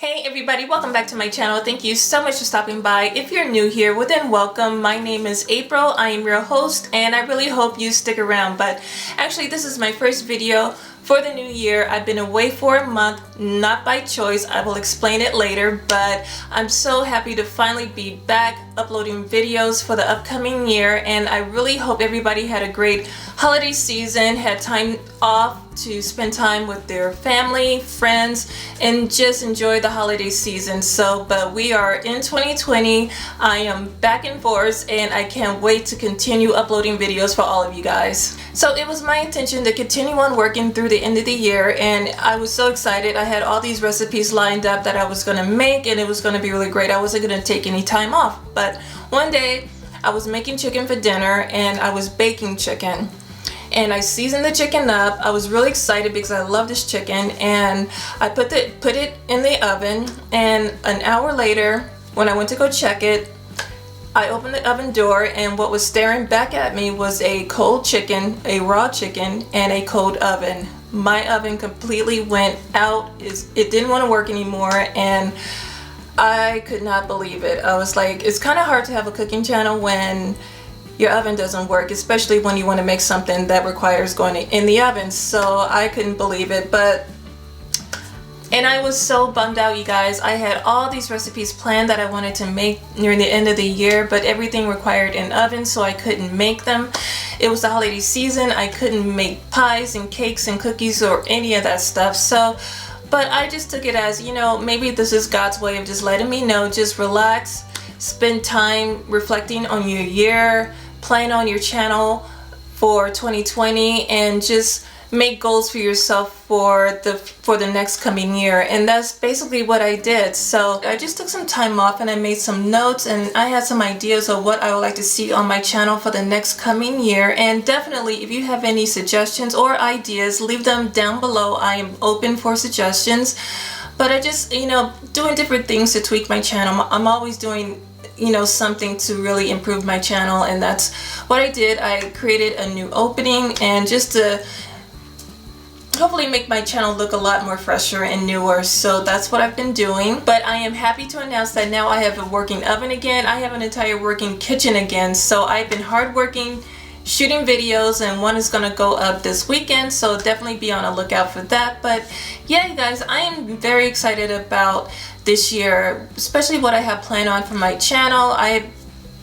Hey everybody, welcome back to my channel. Thank you so much for stopping by. If you're new here, well then welcome. My name is April. I am your host and I really hope you stick around. But actually this is my first video for the new year. I've been away for a month, not by choice. I will explain it later, but I'm so happy to finally be back uploading videos for the upcoming year, and I really hope everybody had a great holiday season, had time off to spend time with their family, friends, and just enjoy the holiday season. But we are in 2020. I am back in force and I can't wait to continue uploading videos for all of you guys. So it was my intention to continue on working through the end of the year, and I was so excited. I had all these recipes lined up that I was going to make, and it was going to be really great. I wasn't going to take any time off, but one day I was making chicken for dinner and I was baking chicken. And I seasoned the chicken up. I was really excited because I love this chicken, and I put it in the oven, and an hour later when I went to go check it, I opened the oven door and what was staring back at me was a cold chicken, a raw chicken, and a cold oven. My oven completely went out. It didn't want to work anymore, and I could not believe it. I was like, it's kind of hard to have a cooking channel when your oven doesn't work, especially when you want to make something that requires going in the oven. So I couldn't believe it, and I was so bummed out, you guys. I had all these recipes planned that I wanted to make near the end of the year, but everything required an oven, so I couldn't make them. It was the holiday season. I couldn't make pies and cakes and cookies or any of that stuff. But I just took it as, you know, maybe this is God's way of just letting me know, just relax, spend time reflecting on your year, plan on your channel for 2020, and just make goals for yourself for the next coming year. And that's basically what I did. So I just took some time off and I made some notes, and I had some ideas of what I would like to see on my channel for the next coming year. And definitely, if you have any suggestions or ideas, leave them down below. I am open for suggestions. But I just, you know, doing different things to tweak my channel. I'm always doing, you know, something to really improve my channel, and that's what I did. I created a new opening, and just to hopefully make my channel look a lot more fresher and newer. So that's what I've been doing. But I am happy to announce that now I have a working oven again. I have an entire working kitchen again. So I've been hard working shooting videos, and one is gonna go up this weekend, so definitely be on a lookout for that. But yeah, you guys, I am very excited about this year, especially what I have planned on for my channel. I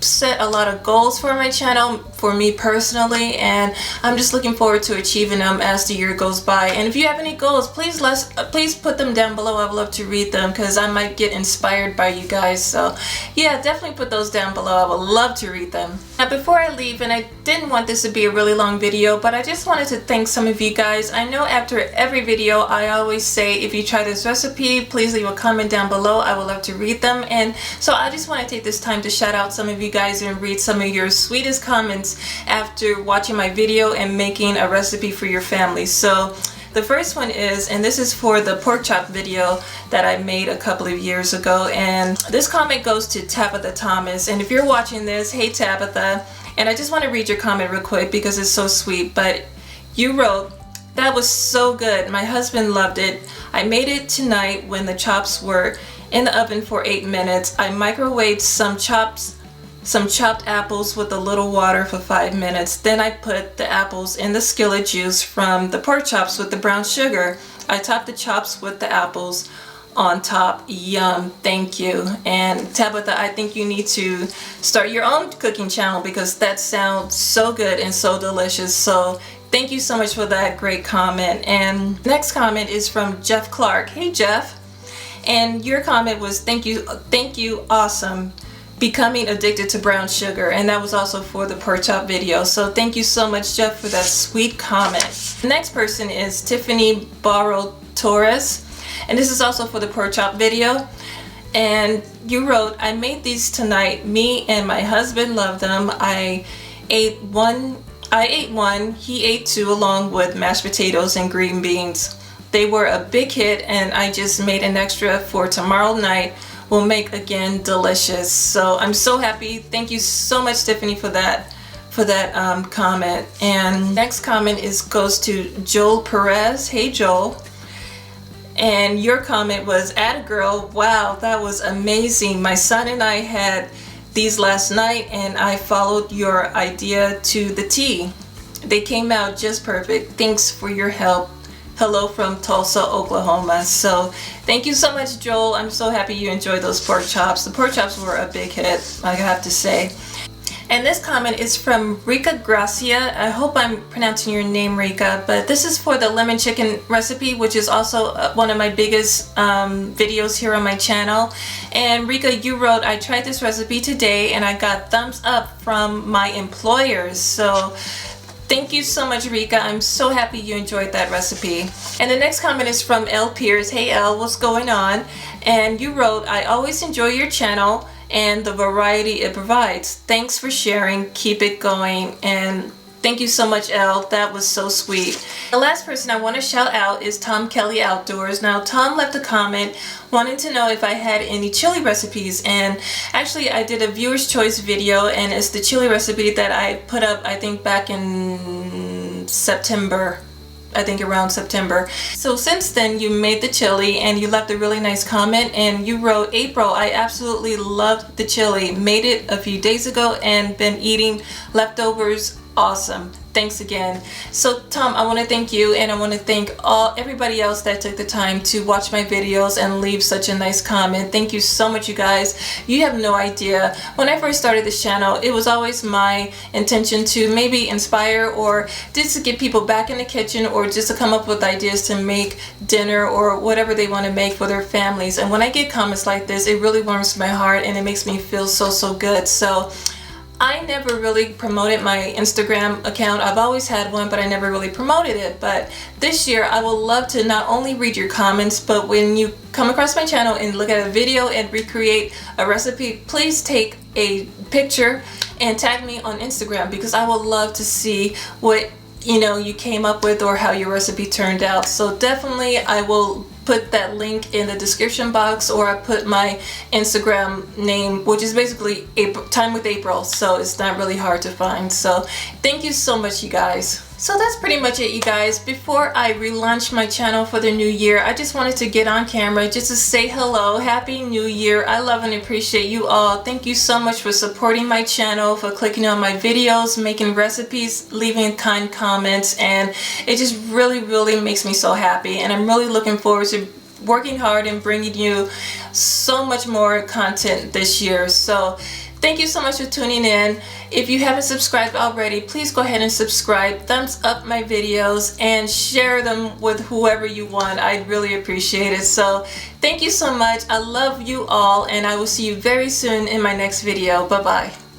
set a lot of goals for my channel, for me personally, and I'm just looking forward to achieving them as the year goes by. And if you have any goals, please put them down below. I would love to read them because I might get inspired by you guys. So yeah, definitely put those down below. I would love to read them. Now before I leave, and I didn't want this to be a really long video, but I just wanted to thank some of you guys. I know after every video I always say, if you try this recipe, please leave a comment down below. I would love to read them. And so I just want to take this time to shout out some of you guys and read some of your sweetest comments after watching my video and making a recipe for your family. So the first one is, and this is for the pork chop video that I made a couple of years ago, and this comment goes to Tabitha Thomas. And if you're watching this, hey Tabitha, and I just want to read your comment real quick because it's so sweet. But you wrote, "That was so good. My husband loved it. I made it tonight when the chops were in the oven for 8 minutes. I microwaved some chopped apples with a little water for 5 minutes. Then I put the apples in the skillet juice from the pork chops with the brown sugar. I topped the chops with the apples on top. Yum, thank you." And Tabitha, I think you need to start your own cooking channel because that sounds so good and so delicious. So thank you so much for that great comment. And next comment is from Jeff Clark. Hey Jeff. And your comment was, thank you, awesome. Becoming addicted to brown sugar," and that was also for the pork chop video. So thank you so much, Jeff, for that sweet comment. The next person is Tiffany Barrow Torres, and this is also for the pork chop video. And you wrote, "I made these tonight. Me and my husband love them. I ate one, he ate two, along with mashed potatoes and green beans. They were a big hit, and I just made an extra for tomorrow night. We'll make again, delicious." So I'm so happy. Thank you so much, Tiffany, for that comment. And next comment goes to Joel Perez. Hey Joel. and your comment was, "Atta girl, wow, that was amazing. My son and I had these last night and I followed your idea to the T. They came out just perfect. Thanks for your help. Hello from Tulsa, Oklahoma." So thank you so much, Joel. I'm so happy you enjoyed those pork chops. The pork chops were a big hit, I have to say. And this comment is from Rika Gracia. I hope I'm pronouncing your name, Rika, but this is for the lemon chicken recipe, which is also one of my biggest videos here on my channel. And Rika, you wrote, "I tried this recipe today and I got thumbs up from my employers." So thank you so much, Rika. I'm so happy you enjoyed that recipe. And the next comment is from L Pierce. "Hey L, what's going on?" And you wrote, "I always enjoy your channel and the variety it provides. Thanks for sharing. Keep it going." And thank you so much, Elle. That was so sweet. The last person I want to shout out is Tom Kelly Outdoors. Now, Tom left a comment wanting to know if I had any chili recipes, and actually I did a viewer's choice video, and it's the chili recipe that I put up, I think back in September. I think around September. So since then you made the chili and you left a really nice comment, and you wrote, "April, I absolutely loved the chili. Made it a few days ago and been eating leftovers. Awesome. Thanks again." So Tom, I want to thank you, and I want to thank everybody else that took the time to watch my videos and leave such a nice comment. Thank you so much, you guys. You have no idea. When I first started this channel, it was always my intention to maybe inspire or just to get people back in the kitchen, or just to come up with ideas to make dinner or whatever they want to make for their families. And when I get comments like this, it really warms my heart and it makes me feel so good. So I never really promoted my Instagram account. I've always had one, but I never really promoted it. But this year, I would love to not only read your comments, but when you come across my channel and look at a video and recreate a recipe, please take a picture and tag me on Instagram, because I would love to see what you came up with or how your recipe turned out. So definitely I will put that link in the description box, or I put my Instagram name, which is basically Time with April, so it's not really hard to find. So thank you so much, you guys. So that's pretty much it, you guys. Before I relaunch my channel for the new year, I just wanted to get on camera just to say hello. Happy New Year. I love and appreciate you all. Thank you so much for supporting my channel, for clicking on my videos, making recipes, leaving kind comments, and it just really makes me so happy. And I'm really looking forward to working hard and bringing you so much more content this year. So thank you so much for tuning in. If you haven't subscribed already, please go ahead and subscribe, thumbs up my videos, and share them with whoever you want. I'd really appreciate it. So thank you so much. I love you all, and I will see you very soon in my next video. Bye-bye.